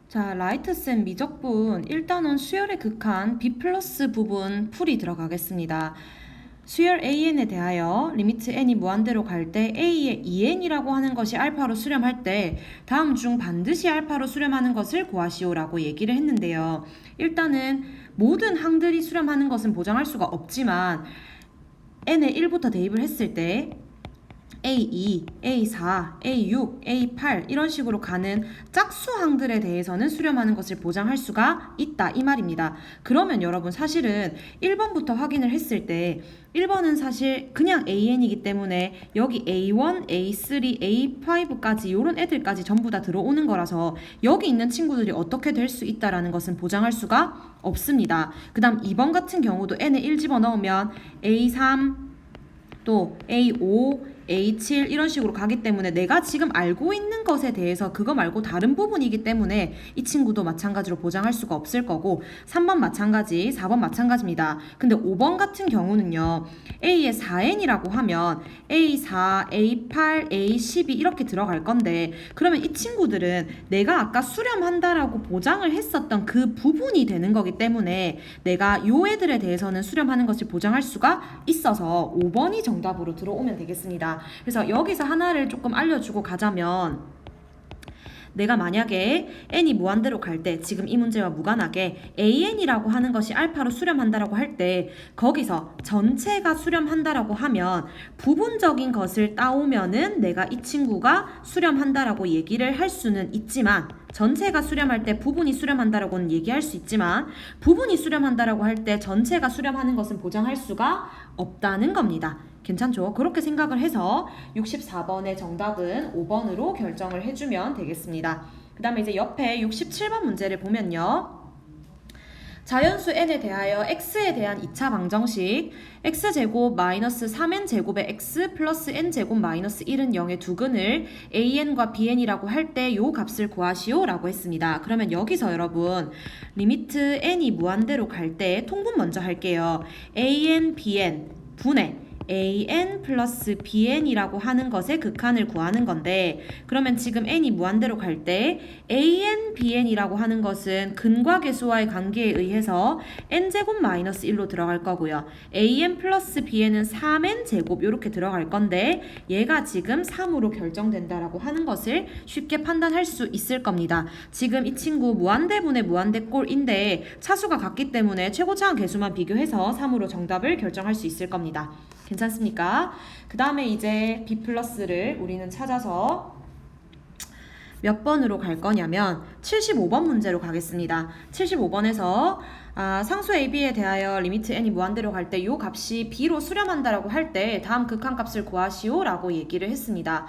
자, 라이트쌤 미적분 일단은 수열의 극한 B 플러스 부분 풀이 들어가겠습니다. 수열 AN에 대하여 리미트 n이 무한대로 갈 때 A의 2n이라고 하는 것이 알파로 수렴할 때 다음 중 반드시 알파로 수렴하는 것을 구하시오라고 얘기를 했는데요. 일단은 모든 항들이 수렴하는 것은 보장할 수가 없지만 n에 1부터 대입을 했을 때 A2, A4, A6, A8 이런 식으로 가는 짝수항들에 대해서는 수렴하는 것을 보장할 수가 있다 이 말입니다. 그러면 여러분 사실은 1번부터 확인을 했을 때 1번은 사실 그냥 AN이기 때문에 여기 A1, A3, A5까지 이런 애들까지 전부 다 들어오는 거라서 여기 있는 친구들이 어떻게 될 수 있다라는 것은 보장할 수가 없습니다. 그 다음 2번 같은 경우도 n에 1 집어넣으면 A3 또 A5, A7 이런 식으로 가기 때문에 내가 지금 알고 있는 것에 대해서 그거 말고 다른 부분이기 때문에 이 친구도 마찬가지로 보장할 수가 없을 거고 3번 마찬가지, 4번 마찬가지입니다. 근데 5번 같은 경우는요. A의 4n이라고 하면 A4, A8, A12 이렇게 들어갈 건데 그러면 이 친구들은 내가 아까 수렴한다라고 보장을 했었던 그 부분이 되는 거기 때문에 내가 요 애들에 대해서는 수렴하는 것을 보장할 수가 있어서 5번이 정답으로 들어오면 되겠습니다. 그래서 여기서 하나를 조금 알려주고 가자면 내가 만약에 n이 무한대로 갈 때 지금 이 문제와 무관하게 an이라고 하는 것이 알파로 수렴한다라고 할 때 거기서 전체가 수렴한다라고 하면 부분적인 것을 따오면은 내가 이 친구가 수렴한다라고 얘기를 할 수는 있지만 전체가 수렴할 때 부분이 수렴한다라고는 얘기할 수 있지만 부분이 수렴한다라고 할 때 전체가 수렴하는 것은 보장할 수가 없다는 겁니다. 괜찮죠? 그렇게 생각을 해서 64번의 정답은 5번으로 결정을 해주면 되겠습니다. 그 다음에 이제 옆에 67번 문제를 보면요. 자연수 n에 대하여 x에 대한 2차 방정식 x제곱 마이너스 3n제곱의 x 플러스 n제곱 마이너스 1은 0의 두근을 an과 bn이라고 할 때 요 값을 구하시오 라고 했습니다. 그러면 여기서 여러분 리미트 n이 무한대로 갈 때 통분 먼저 할게요. an, bn 분의 an 플러스 bn이라고 하는 것의 극한을 구하는 건데 그러면 지금 n이 무한대로 갈 때 an, bn이라고 하는 것은 근과 계수와의 관계에 의해서 n제곱 마이너스 1로 들어갈 거고요. an 플러스 bn은 3n 제곱 이렇게 들어갈 건데 얘가 지금 3으로 결정된다라고 하는 것을 쉽게 판단할 수 있을 겁니다. 지금 이 친구 무한대분의 무한대꼴인데 차수가 같기 때문에 최고차항 계수만 비교해서 3으로 정답을 결정할 수 있을 겁니다. 괜찮습니까? 그 다음에 이제 B 플러스를 우리는 찾아서 몇 번으로 갈 거냐면 75번 문제로 가겠습니다. 75번에서 상수 AB에 대하여 리미트 n이 무한대로 갈 때 이 값이 B로 수렴한다라고 할 때 다음 극한값을 구하시오 라고 얘기를 했습니다.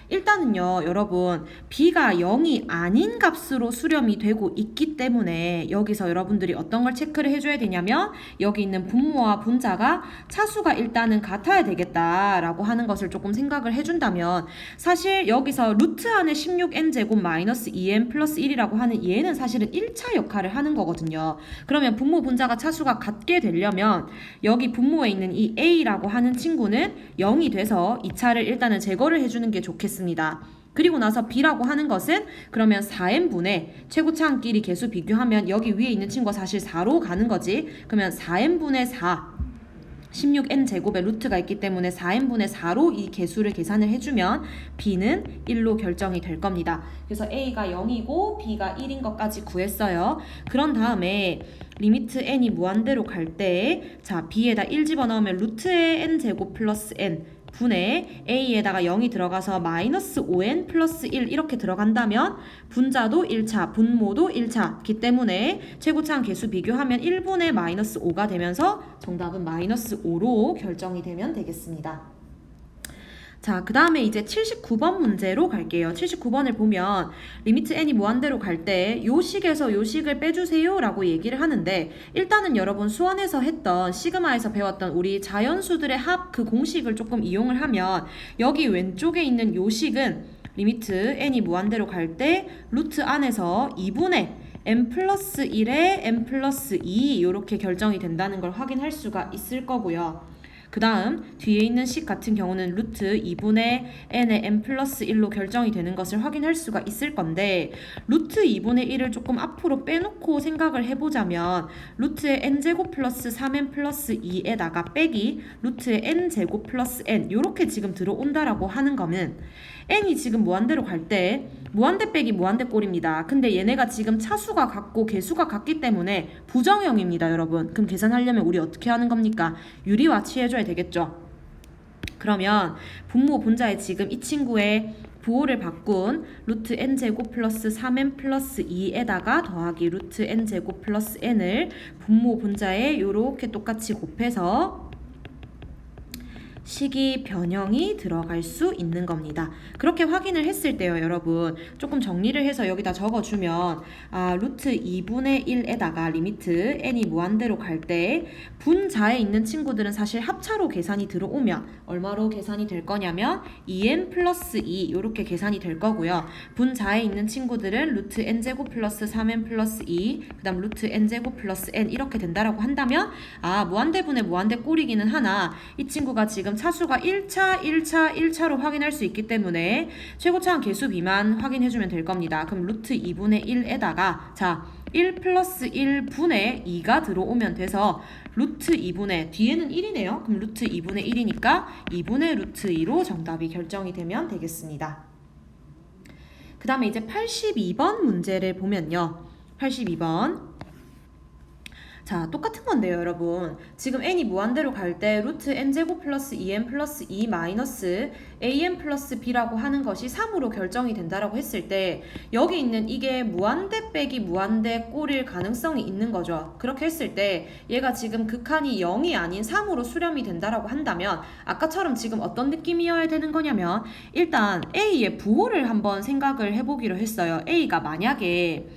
일단은요 여러분 b가 0이 아닌 값으로 수렴이 되고 있기 때문에 여기서 여러분들이 어떤 걸 체크를 해줘야 되냐면 여기 있는 분모와 분자가 차수가 일단은 같아야 되겠다라고 하는 것을 조금 생각을 해준다면 사실 여기서 루트 안에 16n제곱 마이너스 2n 플러스 1이라고 하는 얘는 사실은 1차 역할을 하는 거거든요. 그러면 분모 분자가 차수가 같게 되려면 여기 분모에 있는 이 a라고 하는 친구는 0이 돼서 2차를 일단은 제거를 해주는 게 좋겠습니다. 그리고 나서 b라고 하는 것은 그러면 4n분의 최고차항끼리 계수 비교하면 여기 위에 있는 친구가 사실 4로 가는 거지. 그러면 4n분의 4 16n 제곱의 루트가 있기 때문에 4n분의 4로 이 개수를 계산을 해주면 b는 1로 결정이 될 겁니다. 그래서 a가 0이고 b가 1인 것까지 구했어요. 그런 다음에 리미트 n이 무한대로 갈 때 자 b에다 1 집어넣으면 루트의 n 제곱 플러스 n 분의 a에다가 0이 들어가서 마이너스 5n 플러스 1 이렇게 들어간다면 분자도 1차, 분모도 1차이기 때문에 최고차항 계수 비교하면 1분의 마이너스 5가 되면서 정답은 마이너스 5로 결정이 되면 되겠습니다. 자, 그 다음에 이제 79번 문제로 갈게요. 79번을 보면 리미트 n이 무한대로 갈 때 요 식에서 요 식을 빼주세요 라고 얘기를 하는데 일단은 여러분 수원에서 했던 시그마에서 배웠던 우리 자연수들의 합 그 공식을 조금 이용을 하면 여기 왼쪽에 있는 요 식은 리미트 n이 무한대로 갈 때 루트 안에서 2분의 n 플러스 1에 n 플러스 2 이렇게 결정이 된다는 걸 확인할 수가 있을 거고요. 그 다음 뒤에 있는 식 같은 경우는 루트 2분의 n의 n 플러스 1로 결정이 되는 것을 확인할 수가 있을 건데 루트 2분의 1을 조금 앞으로 빼놓고 생각을 해보자면 루트의 n제곱 플러스 3n 플러스 2에다가 빼기 루트의 n제곱 플러스 n 요렇게 지금 들어온다라고 하는 거는 n이 지금 무한대로 갈 때 무한대 빼기 무한대 꼴입니다. 근데 얘네가 지금 차수가 같고 개수가 같기 때문에 부정형입니다, 여러분. 그럼 계산하려면 우리 어떻게 하는 겁니까? 유리화 취해줘야 되겠죠. 그러면 분모 분자에 지금 이 친구의 부호를 바꾼 루트 n제곱 플러스 3n 플러스 2에다가 더하기 루트 n제곱 플러스 n을 분모 분자에 요렇게 똑같이 곱해서 식이 변형이 들어갈 수 있는 겁니다. 그렇게 확인을 했을 때요, 여러분. 조금 정리를 해서 여기다 적어주면 루트 2분의 1에다가 리미트 n이 무한대로 갈 때 분자에 있는 친구들은 사실 합차로 계산이 들어오면 얼마로 계산이 될 거냐면 2n 플러스 2 이렇게 계산이 될 거고요. 분자에 있는 친구들은 루트 n제곱 플러스 3n 플러스 2 그 다음 루트 n제곱 플러스 n 이렇게 된다라고 한다면 무한대분의 무한대 꼴이기는 하나 이 친구가 지금 차수가 1차로 확인할 수 있기 때문에 최고차항 개수 비만 확인해주면 될 겁니다. 그럼 루트 2분의 1에다가 1 플러스 1분의 2가 들어오면 돼서 루트 2분의 뒤에는 1이네요. 그럼 루트 2분의 1이니까 2분의 루트 2로 정답이 결정이 되면 되겠습니다. 그 다음에 이제 82번 문제를 보면요. 82번 똑같은 건데요, 여러분. 지금 n이 무한대로 갈 때 루트 n제곱 플러스 2n 플러스 2 마이너스 an 플러스 b라고 하는 것이 3으로 결정이 된다라고 했을 때 여기 있는 이게 무한대 빼기 무한대 꼴일 가능성이 있는 거죠. 그렇게 했을 때 얘가 지금 극한이 0이 아닌 3으로 수렴이 된다라고 한다면 아까처럼 지금 어떤 느낌이어야 되는 거냐면 일단 a의 부호를 한번 생각을 해보기로 했어요. a가 만약에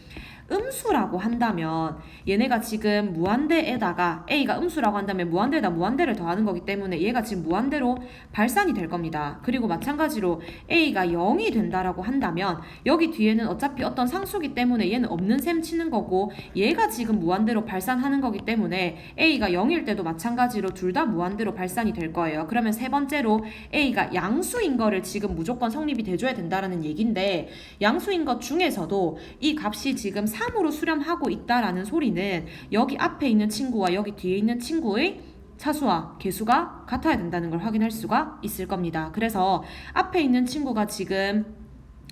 음수라고 한다면 얘네가 지금 무한대에다가 A가 음수라고 한다면 무한대에다 무한대를 더하는 거기 때문에 얘가 지금 무한대로 발산이 될 겁니다. 그리고 마찬가지로 A가 0이 된다라고 한다면 여기 뒤에는 어차피 어떤 상수기 때문에 얘는 없는 셈 치는 거고 얘가 지금 무한대로 발산하는 거기 때문에 A가 0일 때도 마찬가지로 둘 다 무한대로 발산이 될 거예요. 그러면 세 번째로 A가 양수인 거를 지금 무조건 성립이 돼줘야 된다라는 얘긴데 양수인 것 중에서도 이 값이 지금 3으로 수렴하고 있다라는 소리는 여기 앞에 있는 친구와 여기 뒤에 있는 친구의 차수와 개수가 같아야 된다는 걸 확인할 수가 있을 겁니다. 그래서 앞에 있는 친구가 지금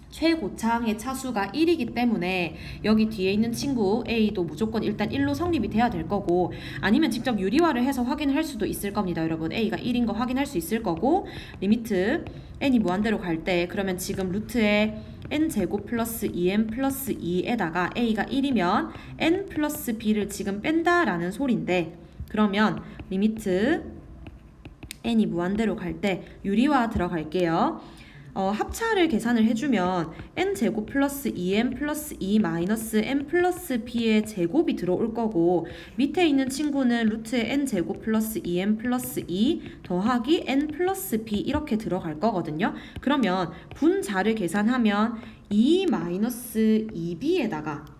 최고차항의 차수가 1이기 때문에 여기 뒤에 있는 친구 A도 무조건 일단 1로 성립이 돼야 될 거고 아니면 직접 유리화를 해서 확인할 수도 있을 겁니다. 여러분 A가 1인 거 확인할 수 있을 거고 리미트 n이 무한대로 갈 때 그러면 지금 루트에 n제곱 플러스 2n 플러스 2에다가 A가 1이면 n 플러스 b를 지금 뺀다라는 소리인데 그러면 리미트 n이 무한대로 갈 때 유리화 들어갈게요. 합차를 계산을 해주면 n제곱 플러스 2n 플러스 2 마이너스 n 플러스 b의 제곱이 들어올 거고 밑에 있는 친구는 루트의 n제곱 플러스 2n 플러스 2 더하기 n 플러스 b 이렇게 들어갈 거거든요. 그러면 분자를 계산하면 2 마이너스 2b에다가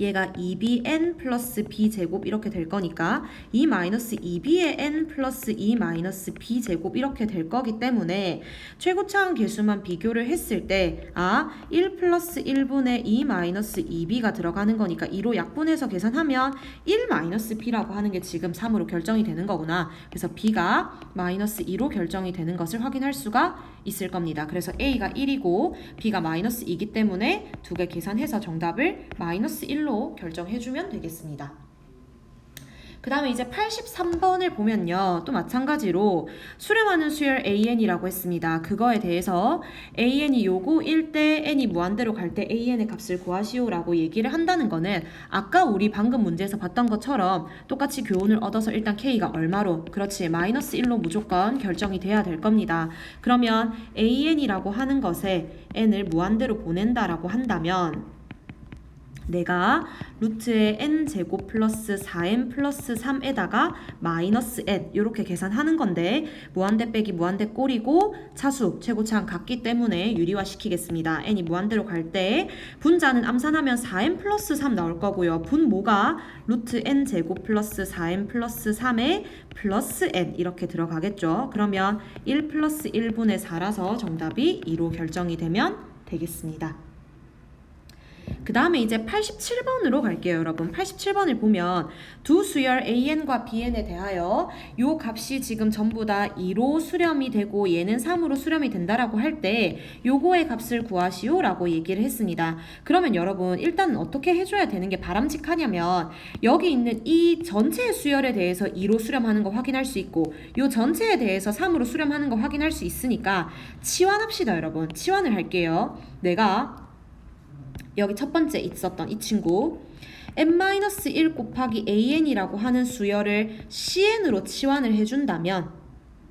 얘가 2bn 플러스 b제곱 이렇게 될 거니까 2 마이너스 2b의 n 플러스 2 마이너스 b제곱 이렇게 될 거기 때문에 최고차항 개수만 비교를 했을 때 1 플러스 1분의 2 마이너스 2b가 들어가는 거니까 2로 약분해서 계산하면 1 마이너스 b라고 하는 게 지금 3으로 결정이 되는 거구나. 그래서 b가 마이너스 2로 결정이 되는 것을 확인할 수가 있을 겁니다. 그래서 a가 1이고 b가 마이너스 2이기 때문에 두 개 계산해서 정답을 마이너스 1로 결정해주면 되겠습니다. 그 다음에 이제 83번을 보면요. 또 마찬가지로 수렴하는 수열 AN이라고 했습니다. 그거에 대해서 AN이 요거일 때 n이 무한대로 갈 때 AN의 값을 구하시오라고 얘기를 한다는 거는 아까 우리 방금 문제에서 봤던 것처럼 똑같이 교훈을 얻어서 일단 K가 얼마로 그렇지 마이너스 1로 무조건 결정이 돼야 될 겁니다. 그러면 AN이라고 하는 것에 n을 무한대로 보낸다라고 한다면 내가 루트의 n제곱 플러스 4n 플러스 3에다가 마이너스 n 이렇게 계산하는 건데 무한대 빼기 무한대 꼴이고 차수 최고차항 같기 때문에 유리화시키겠습니다. n이 무한대로 갈 때 분자는 암산하면 4n 플러스 3 나올 거고요. 분모가 루트 n제곱 플러스 4n 플러스 3에 플러스 n 이렇게 들어가겠죠. 그러면 1 플러스 1분의 4라서 정답이 2로 결정이 되면 되겠습니다. 그 다음에 이제 87번으로 갈게요, 여러분. 87번을 보면 두 수열 AN과 BN에 대하여 요 값이 지금 전부 다 2로 수렴이 되고 얘는 3으로 수렴이 된다라고 할 때 요거의 값을 구하시오라고 얘기를 했습니다. 그러면 여러분 일단 어떻게 해줘야 되는 게 바람직하냐면 여기 있는 이 전체의 수열에 대해서 2로 수렴하는 거 확인할 수 있고 요 전체에 대해서 3으로 수렴하는 거 확인할 수 있으니까 치환합시다, 여러분. 치환을 할게요. 내가 여기 첫 번째 있었던 이 친구 n-1 곱하기 an이라고 하는 수열을 cn으로 치환을 해준다면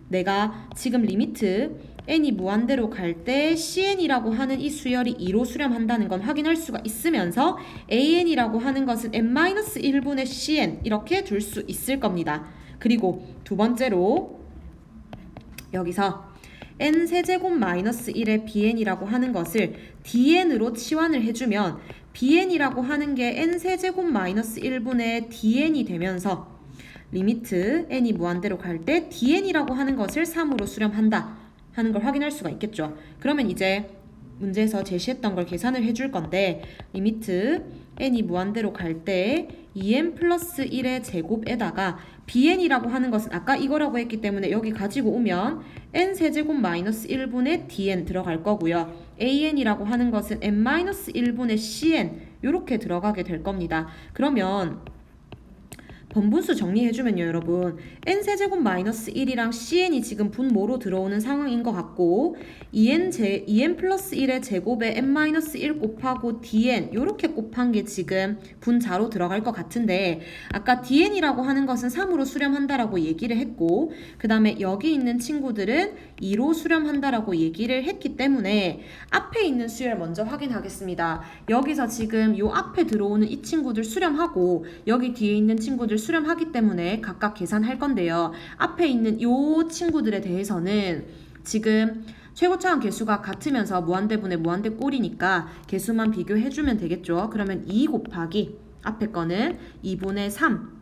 내가 지금 리미트 n이 무한대로 갈 때 cn이라고 하는 이 수열이 2로 수렴한다는 건 확인할 수가 있으면서 an이라고 하는 것은 n-1분의 cn 이렇게 둘 수 있을 겁니다. 그리고 두 번째로 여기서 n 세제곱 마이너스 1의 bn이라고 하는 것을 dn으로 치환을 해주면 bn이라고 하는 게 n 세제곱 마이너스 1분의 dn이 되면서 리미트 n이 무한대로 갈 때 dn이라고 하는 것을 3으로 수렴한다 하는 걸 확인할 수가 있겠죠. 그러면 이제 문제에서 제시했던 걸 계산을 해줄 건데 리미트 n이 무한대로 갈 때 2n 플러스 1의 제곱에다가 bn이라고 하는 것은 아까 이거라고 했기 때문에 여기 가지고 오면 n 세제곱 마이너스 1분의 dn 들어갈 거고요. an이라고 하는 것은 n 마이너스 1분의 cn 이렇게 들어가게 될 겁니다. 그러면 번분수 정리해주면요, 여러분 n 세제곱 마이너스 1이랑 cn이 지금 분모로 들어오는 상황인 것 같고 2n 플러스 1의 제곱에 n 마이너스 1 곱하고 dn 이렇게 곱한 게 지금 분자로 들어갈 것 같은데 아까 dn이라고 하는 것은 3으로 수렴한다라고 얘기를 했고 그 다음에 여기 있는 친구들은 2로 수렴한다라고 얘기를 했기 때문에 앞에 있는 수열 먼저 확인하겠습니다. 여기서 지금 요 앞에 들어오는 이 친구들 수렴하고 여기 뒤에 있는 친구들 수렴하기 때문에 각각 계산할 건데요. 앞에 있는 요 친구들에 대해서는 지금 최고차항 개수가 같으면서 무한대분의 무한대 꼴이니까 개수만 비교해주면 되겠죠. 그러면 2 곱하기 앞에 거는 2분의 3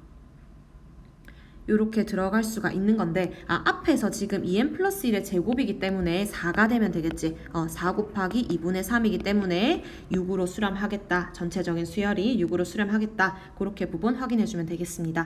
이렇게 들어갈 수가 있는 건데 앞에서 지금 2n 플러스 1의 제곱이기 때문에 4가 되면 되겠지. 4 곱하기 2분의 3이기 때문에 6으로 수렴하겠다. 전체적인 수열이 6으로 수렴하겠다. 그렇게 부분 확인해주면 되겠습니다.